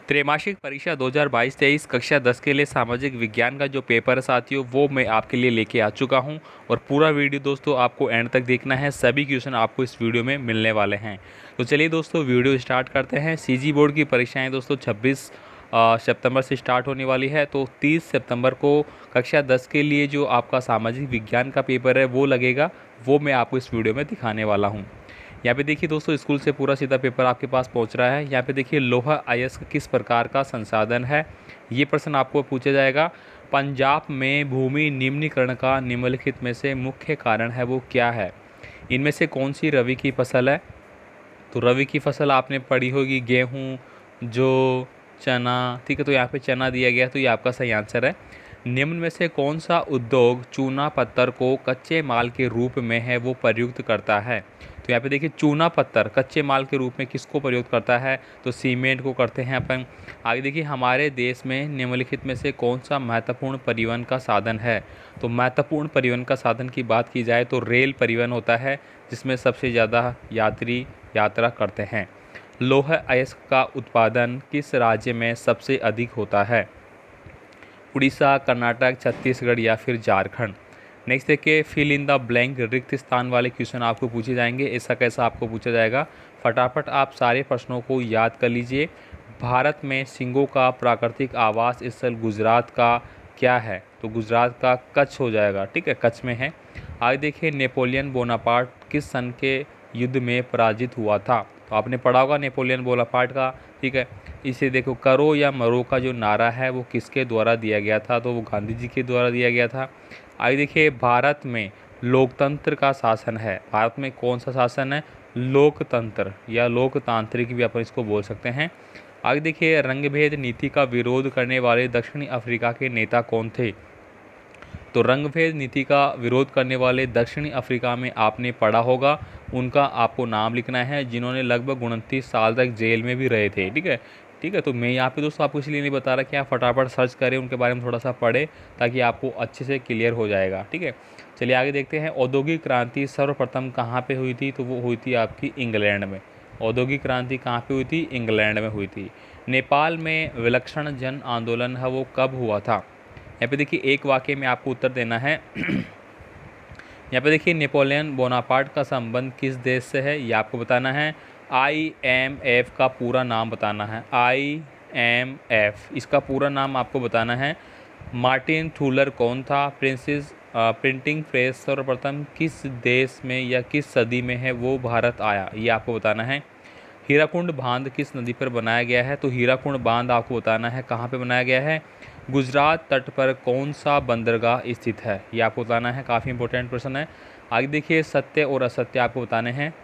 त्रैमासिक परीक्षा 2022-23 कक्षा 10 के लिए सामाजिक विज्ञान का जो पेपर है साथियों, वो मैं आपके लिए लेके आ चुका हूं। और पूरा वीडियो दोस्तों आपको एंड तक देखना है। सभी क्वेश्चन आपको इस वीडियो में मिलने वाले हैं। तो चलिए दोस्तों वीडियो स्टार्ट करते हैं। सीजी बोर्ड की परीक्षाएं दोस्तों 26 सितंबर से स्टार्ट होने वाली है। तो 30 सितंबर को कक्षा 10 के लिए जो आपका सामाजिक विज्ञान का पेपर है वो लगेगा, वो मैं आपको इस वीडियो में दिखाने वाला हूँ। यहाँ पे देखिए दोस्तों स्कूल से पूरा सीधा पेपर आपके पास पहुँच रहा है। यहाँ पे देखिए लोहा अयस्क किस प्रकार का संसाधन है, ये प्रश्न आपको पूछा जाएगा। पंजाब में भूमि निम्नीकरण का निम्नलिखित में से मुख्य कारण है वो क्या है। इनमें से कौन सी रबी की फसल है। तो रबी की फसल आपने पढ़ी होगी गेहूँ, जौ, चना। ठीक है, तो यहाँ पे चना दिया गया, तो ये आपका सही आंसर है। निम्न में से कौन सा उद्योग चूना पत्थर को कच्चे माल के रूप में है वो प्रयुक्त करता है। तो यहाँ पे देखिए चूना पत्थर कच्चे माल के रूप में किसको प्रयुक्त करता है, तो सीमेंट को करते हैं अपन। आगे देखिए हमारे देश में निम्नलिखित में से कौन सा महत्वपूर्ण परिवहन का साधन है। तो महत्वपूर्ण परिवहन का साधन की बात की जाए तो रेल परिवहन होता है, जिसमें सबसे ज़्यादा यात्री यात्रा करते हैं। लौह अयस्क का उत्पादन किस राज्य में सबसे अधिक होता है। उड़ीसा, कर्नाटक, छत्तीसगढ़ या फिर झारखंड। नेक्स्ट देखिए फिल इन द ब्लैंक, रिक्त स्थान वाले क्वेश्चन आपको पूछे जाएंगे। ऐसा कैसा आपको पूछा जाएगा, फटाफट आप सारे प्रश्नों को याद कर लीजिए। भारत में सिंगों का प्राकृतिक आवास स्थल गुजरात का क्या है। तो गुजरात का कच्छ हो जाएगा। ठीक है, कच्छ में है। आगे देखिए नेपोलियन बोनापार्ट किस सन के युद्ध में पराजित हुआ था। तो आपने पढ़ा होगा नेपोलियन बोनापार्ट का। ठीक है, इसे देखो करो या मरो का जो नारा है वो किसके द्वारा दिया गया था। तो वो गांधी जी के द्वारा दिया गया था। आगे देखिए भारत में लोकतंत्र का शासन है। भारत में कौन सा शासन है, लोकतंत्र या लोकतांत्रिक भी अपन इसको बोल सकते हैं। आगे देखिए रंगभेद नीति का विरोध करने वाले दक्षिणी अफ्रीका के नेता कौन थे। तो रंगभेद नीति का विरोध करने वाले दक्षिणी अफ्रीका में आपने पढ़ा होगा, उनका आपको नाम लिखना है, जिन्होंने लगभग 29 साल तक जेल में भी रहे थे। ठीक है, ठीक है। तो मैं यहाँ पे दोस्तों आपको इसलिए नहीं बता रहा कि आप फटाफट सर्च करें, उनके बारे में थोड़ा सा पढ़ें, ताकि आपको अच्छे से क्लियर हो जाएगा। ठीक है, चलिए आगे देखते हैं। औद्योगिक क्रांति सर्वप्रथम कहाँ पे हुई थी। तो वो हुई थी आपकी इंग्लैंड में। औद्योगिक क्रांति कहाँ पे हुई थी, इंग्लैंड में हुई थी। नेपाल में विलक्षण जन आंदोलन है वो कब हुआ था। यहाँ पे देखिए एक वाक्य में आपको उत्तर देना है। यहाँ पे देखिए नेपोलियन बोनापार्ट का संबंध किस देश से है, ये आपको बताना है। IMF का पूरा नाम बताना है। IMF इसका पूरा नाम आपको बताना है। मार्टिन थूलर कौन था। प्रिंटिंग प्रेस सर्वप्रथम किस देश में या किस सदी में है वो भारत आया, ये आपको बताना है। हीराकुंड बांध किस नदी पर बनाया गया है। तो हीराकुंड बांध आपको बताना है कहाँ पे बनाया गया है। गुजरात तट पर कौन सा बंदरगाह स्थित है, ये आपको बताना है। काफ़ी इंपॉर्टेंट प्रश्न है। आगे देखिए सत्य और असत्य आपको बताने हैं।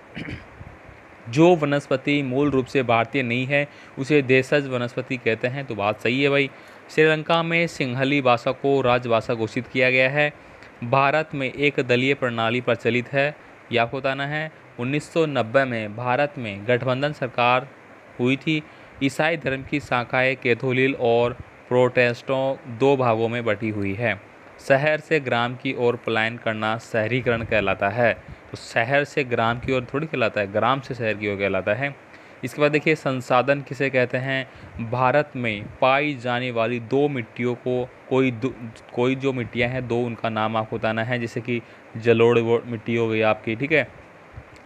जो वनस्पति मूल रूप से भारतीय नहीं है उसे देशज वनस्पति कहते हैं। तो बात सही है भाई। श्रीलंका में सिंहली भाषा को राजभाषा घोषित किया गया है। भारत में एक दलीय प्रणाली प्रचलित है, ये आपको बताना है। 1990 में भारत में गठबंधन सरकार हुई थी। ईसाई धर्म की शाखाएं कैथोलिक और प्रोटेस्टों दो भागों में बटी हुई है। शहर से ग्राम की ओर पलायन करना शहरीकरण कहलाता है। तो शहर से ग्राम की ओर थोड़ी कहलाता है, ग्राम से शहर की ओर कहलाता है। इसके बाद देखिए संसाधन किसे कहते हैं। भारत में पाई जाने वाली दो मिट्टियों को कोई जो मिट्टियां हैं दो, उनका नाम आपको बताना है। जैसे कि जलोढ़ मिट्टी हो गई आपकी, ठीक है,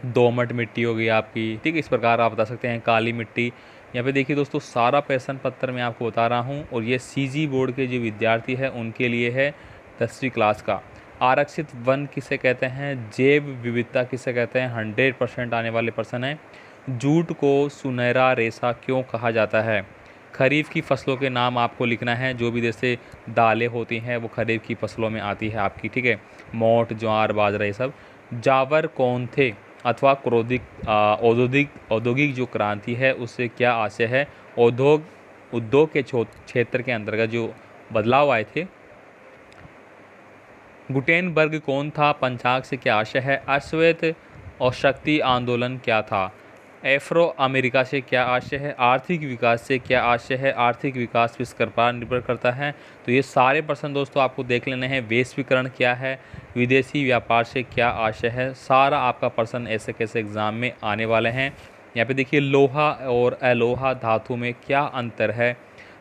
दोमट मिट्टी हो गई आपकी, ठीक है, इस प्रकार आप बता सकते हैं। काली मिट्टी। यहाँ पे देखिए दोस्तों सारा प्रश्न पत्र मैं आपको बता रहा हूँ, और ये सीजी बोर्ड के जो विद्यार्थी है उनके लिए है 10वीं क्लास का। आरक्षित वन किसे कहते हैं। जैव विविधता किसे कहते हैं। 100% आने वाले प्रश्न हैं। जूट को सुनहरा रेशा क्यों कहा जाता है। खरीफ की फसलों के नाम आपको लिखना है। जो भी जैसे दालें होती हैं वो खरीफ की फसलों में आती है आपकी। ठीक है, मोठ, ज्वार, बाजरा, ये सब। जावर कौन थे अथवा औद्योगिक जो क्रांति है उससे क्या आशय है। उद्योग के क्षेत्र के अंतर्गत जो बदलाव आए थे। गुटेनबर्ग कौन था। पंचांग से क्या आशय है। अश्वेत और शक्ति आंदोलन क्या था। एफ्रो अमेरिका से क्या आशय है। आर्थिक विकास से क्या आशय है। आर्थिक विकास किस पर निर्भर करता है। तो ये सारे प्रश्न दोस्तों आपको देख लेने हैं। वैश्वीकरण क्या है। विदेशी व्यापार से क्या आशय है। सारा आपका प्रश्न ऐसे कैसे एग्जाम में आने वाले हैं। यहाँ पे देखिए लोहा और अलोहा धातु में क्या अंतर है,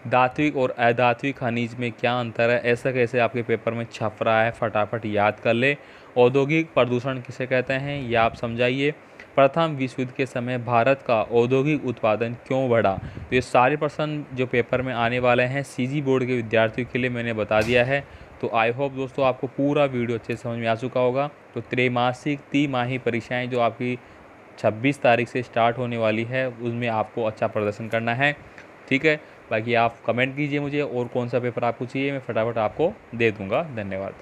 धात्विक और अधात्विक खनिज में क्या अंतर है, ऐसा कैसे आपके पेपर में छप रहा है, फटाफट याद कर ले। औद्योगिक प्रदूषण किसे कहते हैं, यह आप समझाइए। प्रथम विश्व युद्ध के समय भारत का औद्योगिक उत्पादन क्यों बढ़ा। तो ये सारे प्रश्न जो पेपर में आने वाले हैं सीजी बोर्ड के विद्यार्थियों के लिए मैंने बता दिया है। तो आई होप दोस्तों आपको पूरा वीडियो अच्छे से समझ में आ चुका होगा। तो त्रैमासिक तिमाही परीक्षाएं जो आपकी 26 तारीख से स्टार्ट होने वाली है उसमें आपको अच्छा प्रदर्शन करना है, ठीक है। बाकी आप कमेंट कीजिए मुझे और कौन सा पेपर आपको चाहिए, मैं फटाफट आपको दे दूँगा। धन्यवाद।